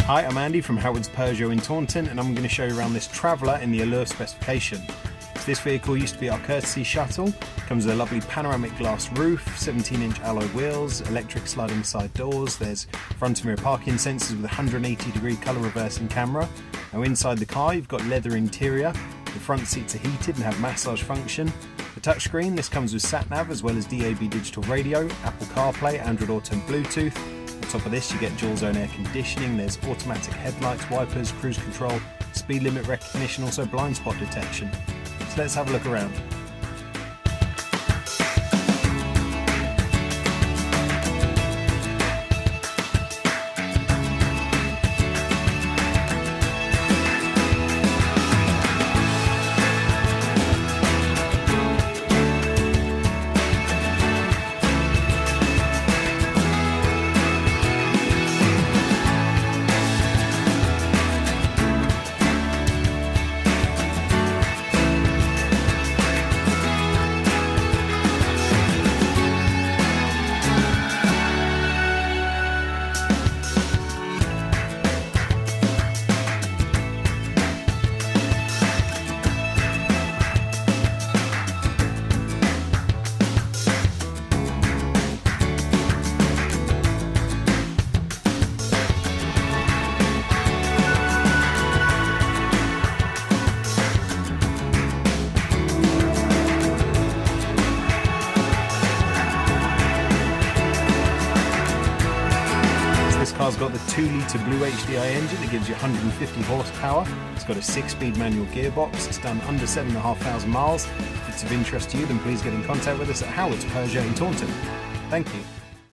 Hi, I'm Andy from Howard's Peugeot in Taunton, and I'm going to show you around this Traveller in the Allure specification. So this vehicle used to be our courtesy shuttle, comes with a lovely panoramic glass roof, 17-inch alloy wheels, electric sliding side doors, there's front and rear parking sensors with a 180-degree colour reversing camera. Now inside the car you've got leather interior, the front seats are heated and have massage function. The touchscreen, this comes with sat-nav as well as DAB digital radio, Apple CarPlay, Android Auto and Bluetooth. On top of this you get dual zone air conditioning, there's automatic headlights, wipers, cruise control, speed limit recognition, also blind spot detection. So let's have a look around. This car's got the 2-litre Blue HDI engine that gives you 150 horsepower. It's got a 6-speed manual gearbox. It's done under 7,500 miles. If it's of interest to you, then please get in contact with us at Howard's Peugeot in Taunton. Thank you.